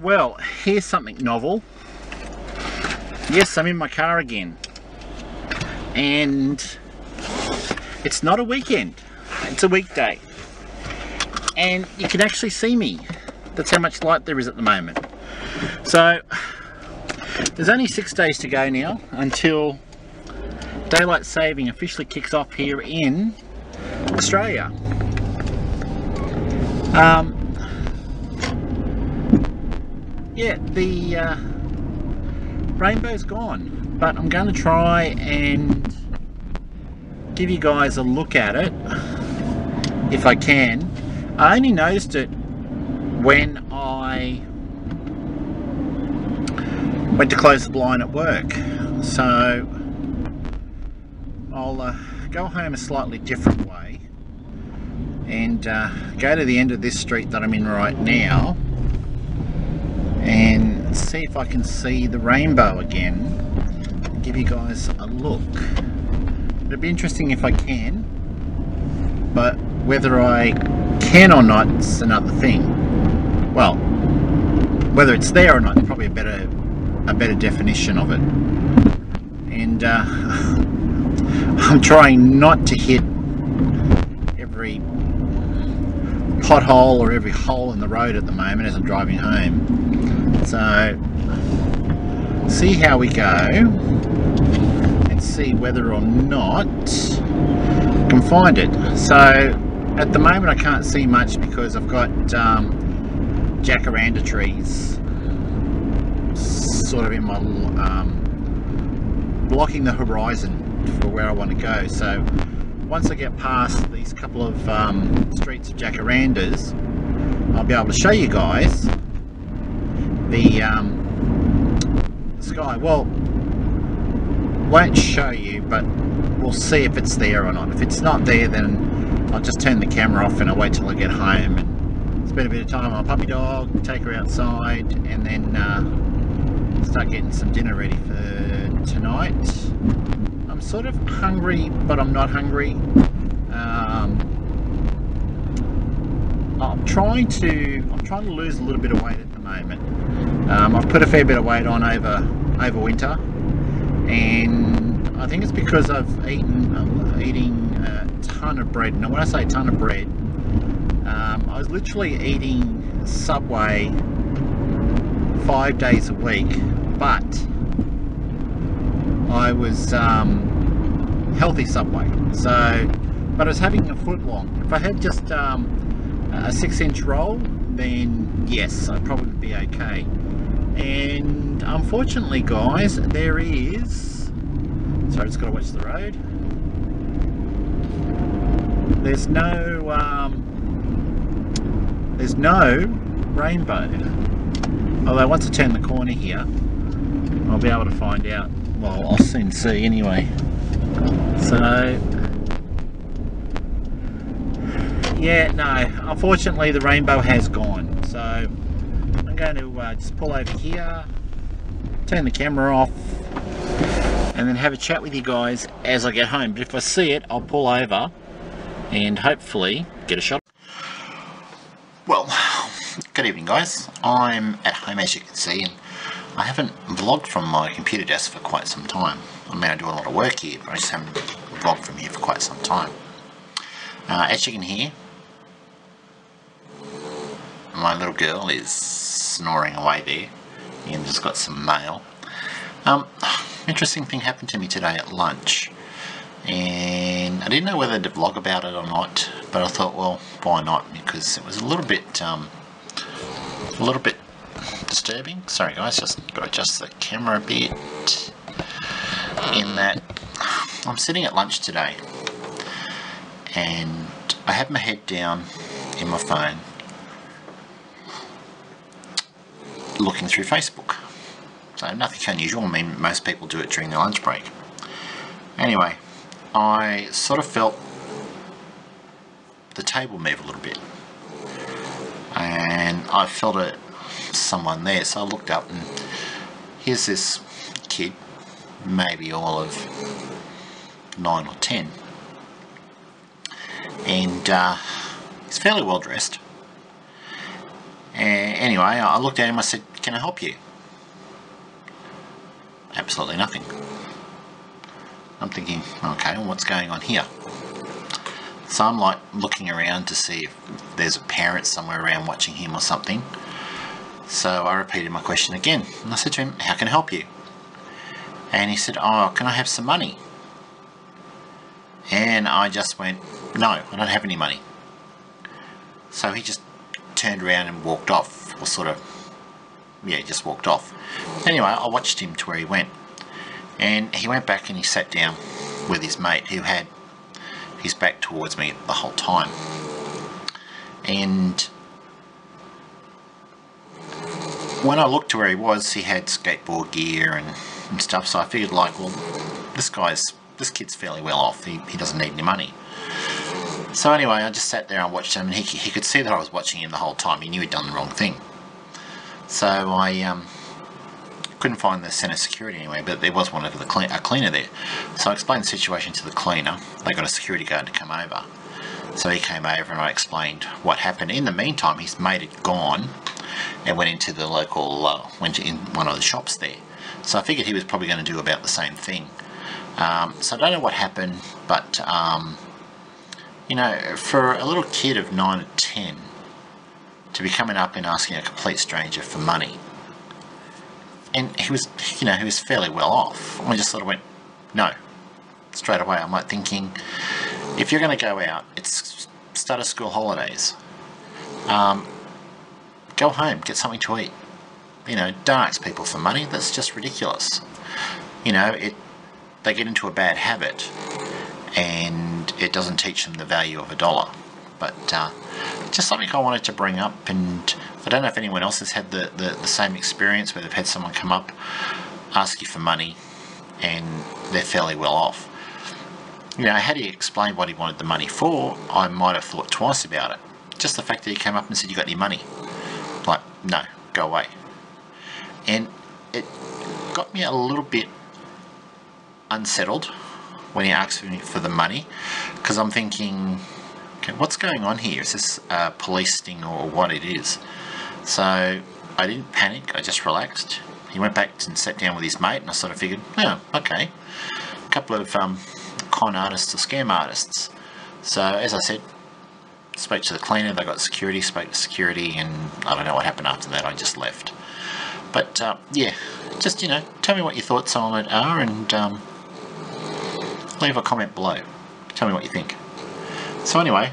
Well, here's something novel. Yes, I'm in my car again. And it's not a weekend, it's a weekday. And you can actually see me. That's how much light there is at the moment. So, there's only 6 days to go now until daylight saving officially kicks off here in Australia. Yeah, the rainbow's gone, but I'm going to try and give you guys a look at it if I can. I only noticed it when I went to close the blind at work, so I'll go home a slightly different way and go to the end of this street that I'm in right now and see if I can see the rainbow again and give you guys a look. It'll be interesting if I can, but whether I can or not is another thing. Well, whether it's there or not is probably a better definition of it. And I'm trying not to hit every pothole or every hole in the road at the moment as I'm driving home. So, see how we go and see whether or not I can find it. So, at the moment I can't see much because I've got jacaranda trees sort of in my blocking the horizon for where I want to go. So once I get past these couple of streets of jacarandas, I'll be able to show you guys the sky. Well, won't show you, but we'll see if it's there or not. If it's not there, then I'll just turn the camera off and I'll wait till I get home and spend a bit of time on my puppy dog, take her outside, and then start getting some dinner ready for tonight. I'm sort of hungry, but I'm not hungry. I'm trying to lose a little bit of weight at the moment. I've put a fair bit of weight on over winter, and I think it's because I'm eating a ton of bread. Now when I say a ton of bread, I was literally eating Subway 5 days a week, but I was healthy Subway. So, but I was having a foot long. If I had just a 6-inch roll, then yes, I'd probably be okay. And unfortunately, guys, there is. Sorry, I just got to watch the road. There's no rainbow. Although once I turn the corner here, I'll be able to find out. Well, I'll soon see anyway. So, yeah, no, unfortunately the rainbow has gone. So, I'm going to just pull over here, turn the camera off, and then have a chat with you guys as I get home. But if I see it, I'll pull over and hopefully get a shot. Well, good evening guys. I'm at home as you can see, and I haven't vlogged from my computer desk for quite some time. I mean, I do a lot of work here, but I just haven't vlogged from here for quite some time. As you can hear, my little girl is snoring away there, and just got some mail. Interesting thing happened to me today at lunch, and I didn't know whether to vlog about it or not, but I thought, well, why not? Because it was a little bit disturbing. Sorry guys, just got to adjust the camera a bit. In that, I'm sitting at lunch today, and I have my head down in my phone, looking through Facebook. So nothing unusual. I mean, most people do it during their lunch break. Anyway, I sort of felt the table move a little bit, and I felt someone there, so I looked up, and here's this kid, maybe all of 9 or 10, and he's fairly well dressed, And anyway, I looked at him, I said, can I help you? Absolutely nothing. I'm thinking, okay, well, what's going on here? So I'm like looking around to see if there's a parent somewhere around watching him or something. So I repeated my question again, and I said to him, how can I help you? And he said, oh, can I have some money? And I just went, no, I don't have any money. So he just turned around and walked off, or sort of, yeah, just walked off. Anyway, I watched him to where he went, and he went back and he sat down with his mate who had his back towards me the whole time. And when I looked to where he was, he had skateboard gear and stuff, so I figured, like, well, this kid's fairly well off, he doesn't need any money. So anyway, I just sat there and watched him, and he could see that I was watching him the whole time. He knew he'd done the wrong thing. So I couldn't find the centre security anyway, but there was one of a cleaner there. So I explained the situation to the cleaner. They got a security guard to come over. So he came over and I explained what happened. In the meantime, his mate had gone and went into the local, went in one of the shops there. So I figured he was probably going to do about the same thing. So I don't know what happened, but you know, for a little kid of 9 or 10 to be coming up and asking a complete stranger for money, and he was, you know, he was fairly well off. I just sort of went, no, straight away. I'm like thinking, if you're going to go out, it's start of school holidays. Go home, get something to eat. You know, don't ask people for money. That's just ridiculous. You know, they get into a bad habit, and it doesn't teach them the value of $1. But just something I wanted to bring up, and I don't know if anyone else has had the same experience where they've had someone come up, ask you for money, and they're fairly well off. You know, had he explained what he wanted the money for, I might have thought twice about it. Just the fact that he came up and said, you got any money? Like, no, go away. And it got me a little bit unsettled when he asked me for the money, because I'm thinking, okay, what's going on here? Is this a police sting or what it is? So I didn't panic, I just relaxed. He went back and sat down with his mate, and I sort of figured, oh, okay, a couple of con artists or scam artists. So as I said, spoke to the cleaner, they got security, spoke to security, and I don't know what happened after that. I just left. But yeah, just, you know, tell me what your thoughts on it are, and leave a comment below. Tell me what you think. So anyway,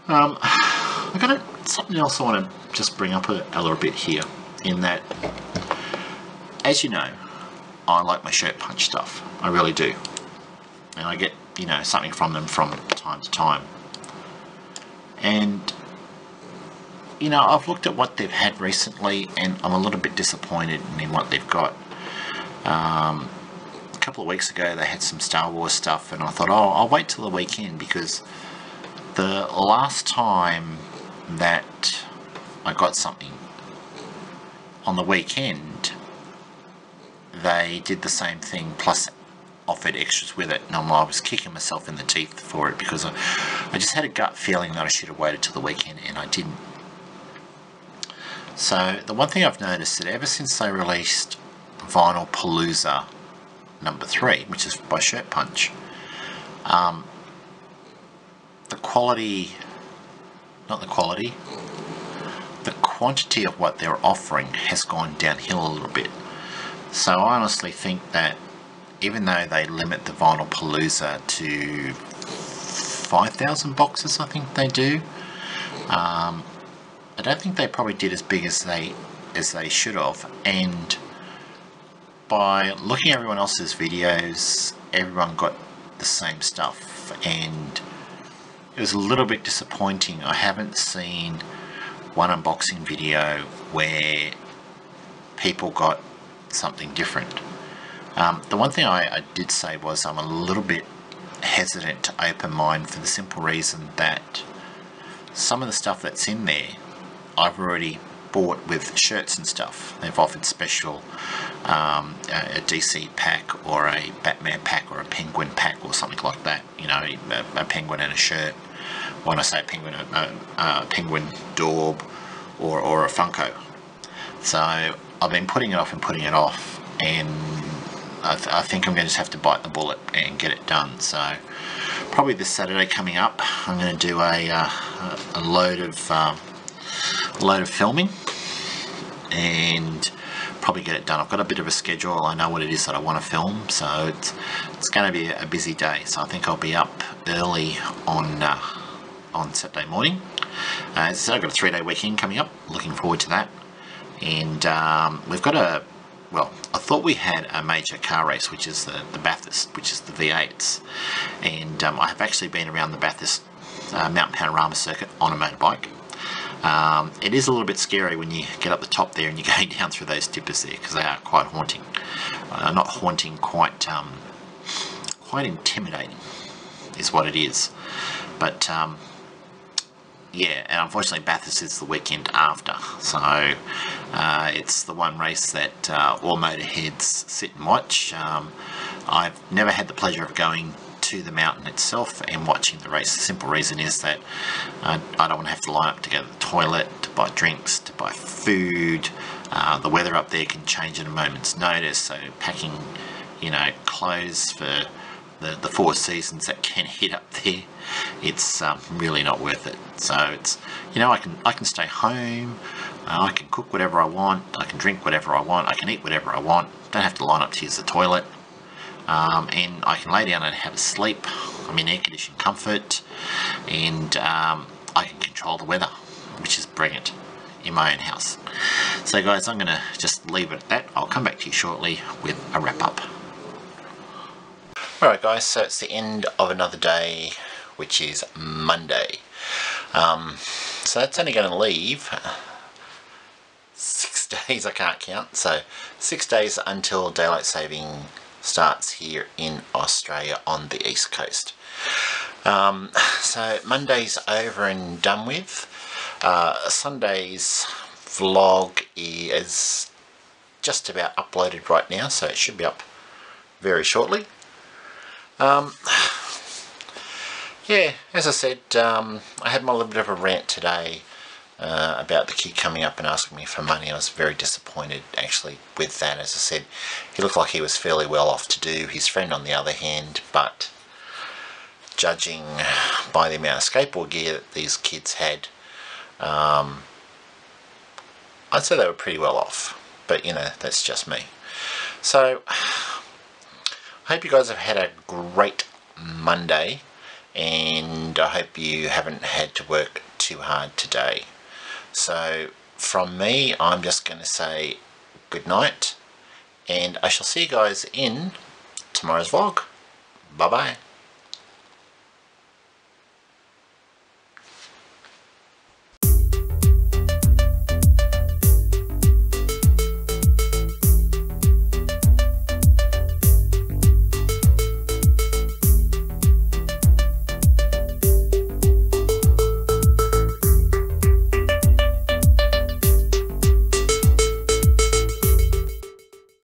I've got something else I want to just bring up a little bit here, in that, as you know, I like my shirt punch stuff. I really do. And I get, you know, something from them from time to time. And, you know, I've looked at what they've had recently, and I'm a little bit disappointed in what they've got. A couple of weeks ago they had some Star Wars stuff, and I thought, oh, I'll wait till the weekend, because the last time that I got something on the weekend, they did the same thing, plus offered extras with it, and I was kicking myself in the teeth for it, because I just had a gut feeling that I should have waited till the weekend, and I didn't. So the one thing I've noticed, that ever since they released Vinyl Palooza number 3, which is by Shirt Punch, the quality, not the quality, the quantity of what they're offering has gone downhill a little bit. So I honestly think that even though they limit the Vinyl Palooza to 5,000 boxes, I think they do, I don't think they probably did as big as they should have. And by looking at everyone else's videos, everyone got the same stuff, and it was a little bit disappointing. I haven't seen one unboxing video where people got something different. The one thing I did say was I'm a little bit hesitant to open mine, for the simple reason that some of the stuff that's in there I've already bought with shirts and stuff. They've offered special a DC pack, or a Batman pack, or a Penguin pack, or something like that. You know, a penguin and a shirt. When I say penguin, a penguin daub, or a Funko. So I've been putting it off and putting it off, and I think I'm going to just have to bite the bullet and get it done. So probably this Saturday coming up, I'm going to do a load of filming and probably get it done. I've got a bit of a schedule. I know what it is that I want to film, so it's going to be a busy day. So I think I'll be up early on Saturday morning. As I said, I've got a 3-day weekend coming up. Looking forward to that. And we've got well, I thought we had a major car race, which is the Bathurst, which is the V8s. And I have actually been around the Bathurst Mountain Panorama circuit on a motorbike. It is a little bit scary when you get up the top there and you're going down through those dippers there, because they are quite haunting. Not haunting, quite intimidating is what it is. But yeah, and unfortunately Bathurst is the weekend after, so it's the one race that all motorheads sit and watch. I've never had the pleasure of going to the mountain itself and watching the race. The simple reason is that I don't want to have to line up to go to the toilet, to buy drinks, to buy food. The weather up there can change at a moment's notice, so packing, you know, clothes for the 4 seasons that can hit up there, it's really not worth it. So it's, you know, I can stay home, I can cook whatever I want, I can drink whatever I want, I can eat whatever I want, don't have to line up to use the toilet, and I can lay down and have a sleep. I'm in air-conditioned comfort, and I can control the weather, which is brilliant in my own house. So guys, I'm going to just leave it at that. I'll come back to you shortly with a wrap-up. Alright guys, so it's the end of another day, which is Monday. So that's only going to leave 6 days, I can't count, so 6 days until daylight saving starts here in Australia on the east coast. So Monday's over and done with. Sunday's vlog is just about uploaded right now, so it should be up very shortly. Yeah, as I said, I had my little bit of a rant today about the kid coming up and asking me for money. I was very disappointed actually with that. As I said, he looked like he was fairly well off to do. His friend on the other hand, but judging by the amount of skateboard gear that these kids had, I'd say they were pretty well off, but you know, that's just me. So I hope you guys have had a great Monday, and I hope you haven't had to work too hard today. So from me, I'm just going to say good night, and I shall see you guys in tomorrow's vlog. Bye bye.